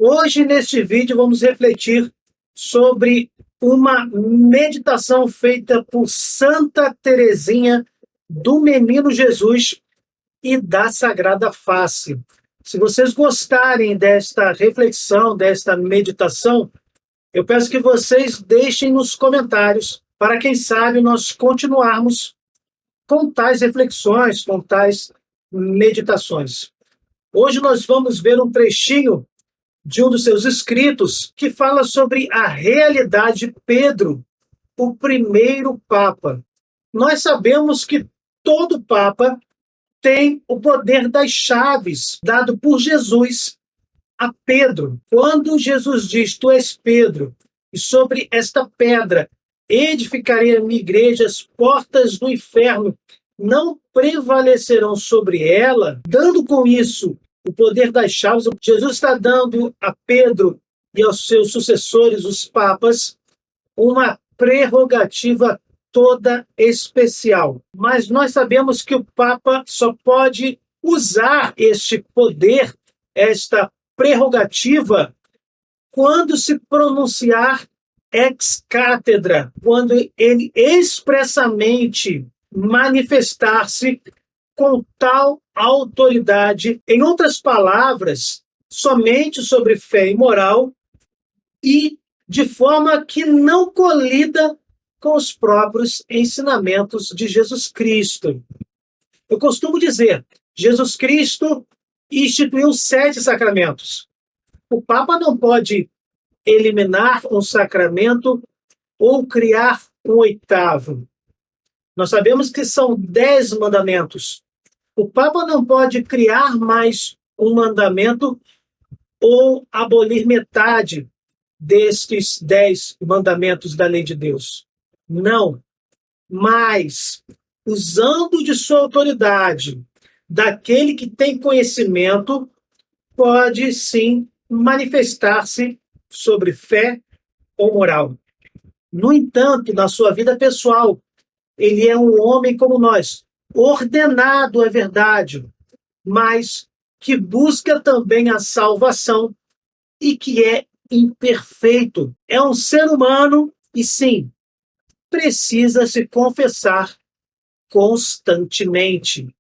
Hoje, neste vídeo, vamos refletir sobre uma meditação feita por Santa Teresinha do Menino Jesus e da Sagrada Face. Se vocês gostarem desta reflexão, desta meditação, eu peço que vocês deixem nos comentários para, quem sabe, nós continuarmos com tais reflexões, com tais meditações. Hoje nós vamos ver um trechinho de um dos seus escritos que fala sobre a realidade de Pedro, o primeiro Papa. Nós sabemos que todo Papa tem o poder das chaves dado por Jesus a Pedro. Quando Jesus diz, tu és Pedro, e sobre esta pedra edificarei a minha igreja, as portas do inferno não prevalecerão sobre ela, dando com isso o poder das chaves, Jesus está dando a Pedro e aos seus sucessores, os papas, uma prerrogativa toda especial. Mas nós sabemos que o Papa só pode usar este poder, esta prerrogativa, quando se pronunciar ex cátedra, quando ele expressamente manifestar-se com tal autoridade, em outras palavras, somente sobre fé e moral, e de forma que não colida com os próprios ensinamentos de Jesus Cristo. Eu costumo dizer, Jesus Cristo instituiu 7 sacramentos. O Papa não pode eliminar um sacramento ou criar um 8º. Nós sabemos que são 10 mandamentos. O Papa não pode criar mais um mandamento ou abolir metade destes 10 mandamentos da lei de Deus. Não. Mas, usando de sua autoridade, daquele que tem conhecimento, pode sim manifestar-se sobre fé ou moral. No entanto, na sua vida pessoal, ele é um homem como nós, ordenado à verdade, mas que busca também a salvação e que é imperfeito. É um ser humano e, sim, precisa se confessar constantemente.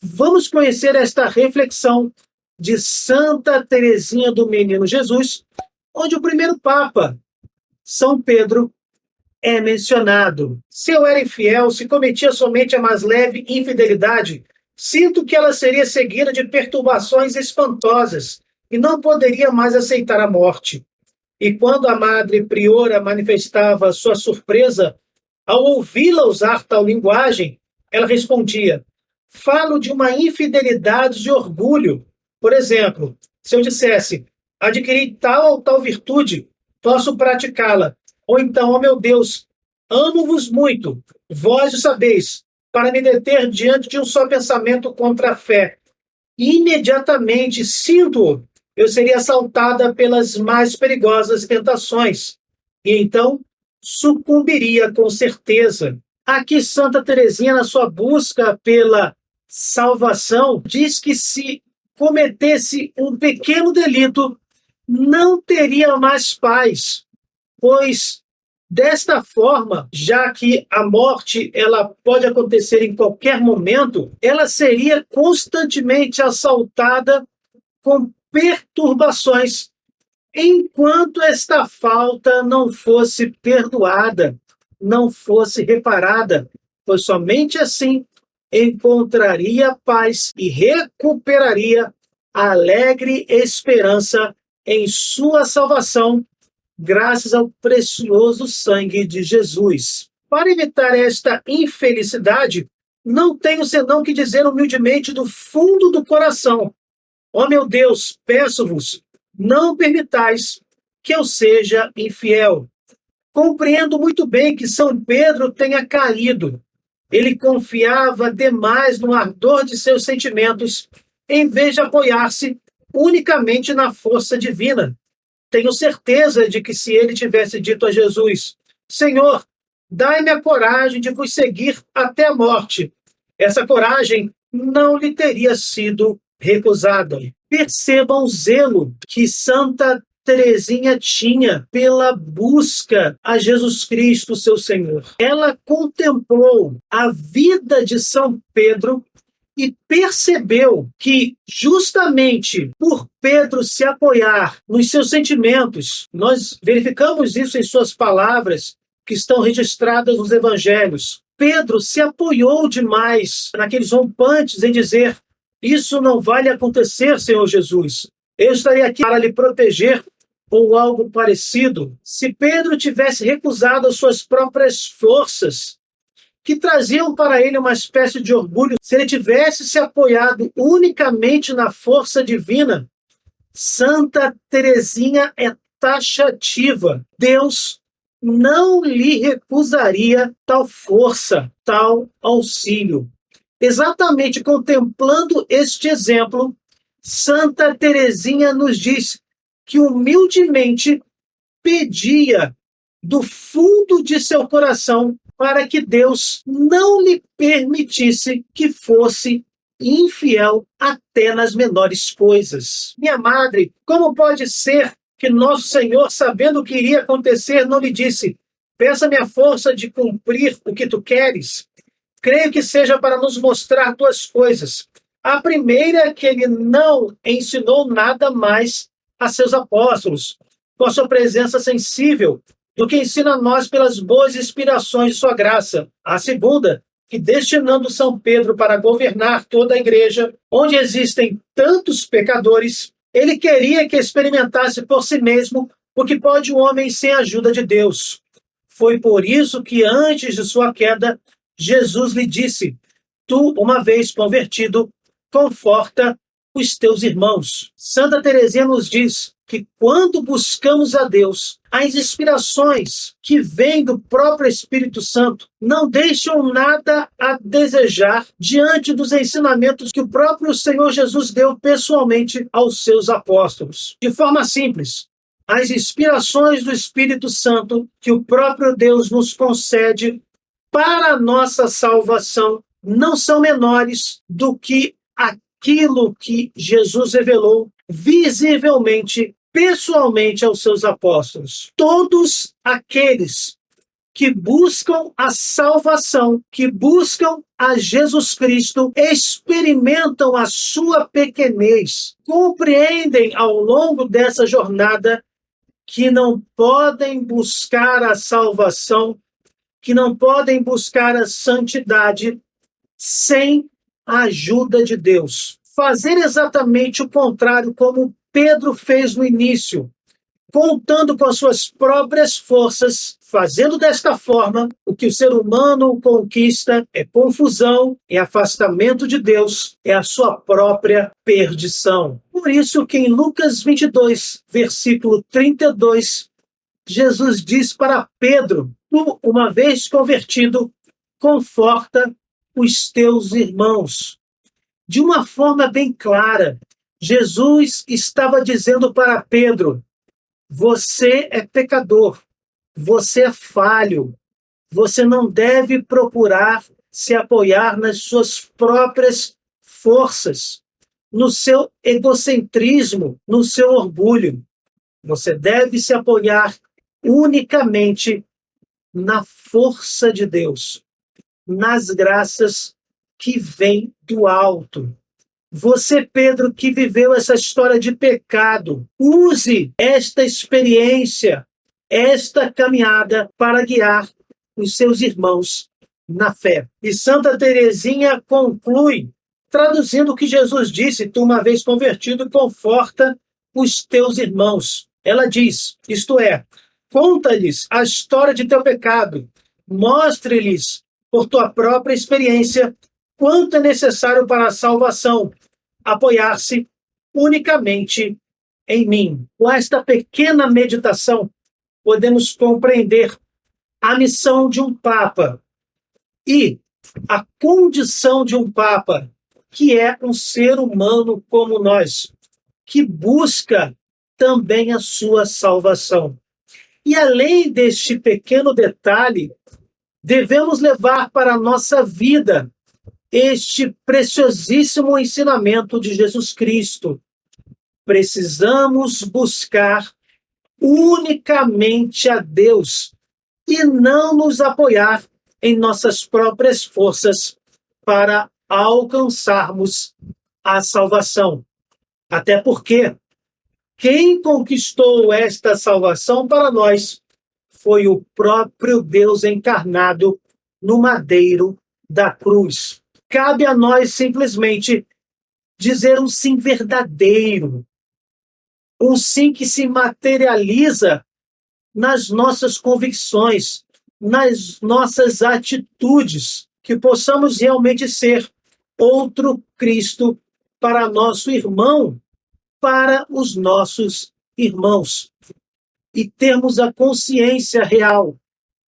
Vamos conhecer esta reflexão de Santa Teresinha do Menino Jesus, onde o primeiro Papa, São Pedro, é mencionado. Se eu era infiel, se cometia somente a mais leve infidelidade, sinto que ela seria seguida de perturbações espantosas e não poderia mais aceitar a morte. E quando a madre priora manifestava sua surpresa ao ouvi-la usar tal linguagem, ela respondia, falo de uma infidelidade de orgulho. Por exemplo, se eu dissesse, adquiri tal ou tal virtude, posso praticá-la. Ou então, ó meu Deus, amo-vos muito, vós o sabeis, para me deter diante de um só pensamento contra a fé. Imediatamente sinto-o, eu seria assaltada pelas mais perigosas tentações. E então, sucumbiria com certeza. Aqui Santa Teresinha, na sua busca pela salvação, diz que se cometesse um pequeno delito, não teria mais paz, pois desta forma, já que a morte ela pode acontecer em qualquer momento, ela seria constantemente assaltada com perturbações, enquanto esta falta não fosse perdoada, não fosse reparada, pois somente assim encontraria paz e recuperaria a alegre esperança em sua salvação, graças ao precioso sangue de Jesus. Para evitar esta infelicidade, não tenho senão que dizer humildemente do fundo do coração, ó meu Deus, peço-vos, não permitais que eu seja infiel. Compreendo muito bem que São Pedro tenha caído. Ele confiava demais no ardor de seus sentimentos, em vez de apoiar-se unicamente na força divina. Tenho certeza de que se ele tivesse dito a Jesus, Senhor, dai-me a coragem de vos seguir até a morte, essa coragem não lhe teria sido recusada. Percebam o zelo que Santa Teresinha tinha pela busca a Jesus Cristo, seu Senhor. Ela contemplou a vida de São Pedro e percebeu que, justamente por Pedro se apoiar nos seus sentimentos, nós verificamos isso em suas palavras, que estão registradas nos evangelhos. Pedro se apoiou demais naqueles rompantes em dizer: isso não vai lhe acontecer, Senhor Jesus. Eu estarei aqui para lhe proteger, ou algo parecido. Se Pedro tivesse recusado as suas próprias forças, que traziam para ele uma espécie de orgulho, se ele tivesse se apoiado unicamente na força divina, Santa Teresinha é taxativa. Deus não lhe recusaria tal força, tal auxílio. Exatamente contemplando este exemplo, Santa Teresinha nos diz que humildemente pedia do fundo de seu coração para que Deus não lhe permitisse que fosse infiel até nas menores coisas. Minha madre, como pode ser que nosso Senhor, sabendo o que iria acontecer, não lhe disse: peça-me a força de cumprir o que tu queres? Creio que seja para nos mostrar duas coisas. A primeira é que ele não ensinou nada mais a seus apóstolos, com a sua presença sensível, do que ensina a nós pelas boas inspirações de sua graça. A segunda, que destinando São Pedro para governar toda a igreja, onde existem tantos pecadores, ele queria que experimentasse por si mesmo o que pode o homem sem a ajuda de Deus. Foi por isso que, antes de sua queda, Jesus lhe disse: tu, uma vez convertido, conforta os teus irmãos. Santa Teresinha nos diz que quando buscamos a Deus, as inspirações que vêm do próprio Espírito Santo não deixam nada a desejar diante dos ensinamentos que o próprio Senhor Jesus deu pessoalmente aos seus apóstolos. De forma simples, as inspirações do Espírito Santo que o próprio Deus nos concede para a nossa salvação não são menores do que aquilo que Jesus revelou visivelmente, pessoalmente aos seus apóstolos. Todos aqueles que buscam a salvação, que buscam a Jesus Cristo, experimentam a sua pequenez, compreendem ao longo dessa jornada que não podem buscar a salvação, que não podem buscar a santidade sem a ajuda de Deus. Fazer exatamente o contrário, como Pedro fez no início, contando com as suas próprias forças, fazendo desta forma, o que o ser humano conquista é confusão, é afastamento de Deus, é a sua própria perdição. Por isso que em Lucas 22, versículo 32, Jesus diz para Pedro: tu, uma vez convertido, conforta os teus irmãos. De uma forma bem clara, Jesus estava dizendo para Pedro: você é pecador, você é falho, você não deve procurar se apoiar nas suas próprias forças, no seu egocentrismo, no seu orgulho. Você deve se apoiar unicamente na força de Deus, nas graças que vêm do alto. Você, Pedro, que viveu essa história de pecado, use esta experiência, esta caminhada para guiar os seus irmãos na fé. E Santa Teresinha conclui, traduzindo o que Jesus disse: tu, uma vez convertido, conforta os teus irmãos. Ela diz, isto é, conta-lhes a história de teu pecado, mostre-lhes por tua própria experiência quanto é necessário para a salvação apoiar-se unicamente em mim. Com esta pequena meditação, podemos compreender a missão de um Papa e a condição de um Papa, que é um ser humano como nós, que busca também a sua salvação. E além deste pequeno detalhe, devemos levar para a nossa vida este preciosíssimo ensinamento de Jesus Cristo. Precisamos buscar unicamente a Deus e não nos apoiar em nossas próprias forças para alcançarmos a salvação. Até porque quem conquistou esta salvação para nós foi o próprio Deus encarnado no madeiro da cruz. Cabe a nós simplesmente dizer um sim verdadeiro, um sim que se materializa nas nossas convicções, nas nossas atitudes, que possamos realmente ser outro Cristo para nosso irmão, para os nossos irmãos. E termos a consciência real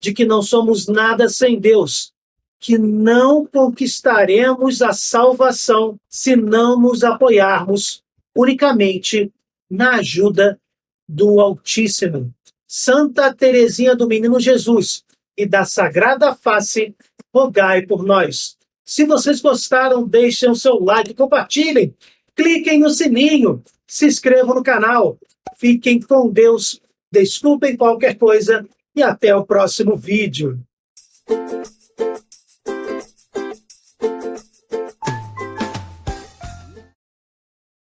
de que não somos nada sem Deus, que não conquistaremos a salvação se não nos apoiarmos unicamente na ajuda do Altíssimo. Santa Teresinha do Menino Jesus e da Sagrada Face, rogai por nós. Se vocês gostaram, deixem o seu like, compartilhem, cliquem no sininho, se inscrevam no canal. Fiquem com Deus, desculpem qualquer coisa e até o próximo vídeo.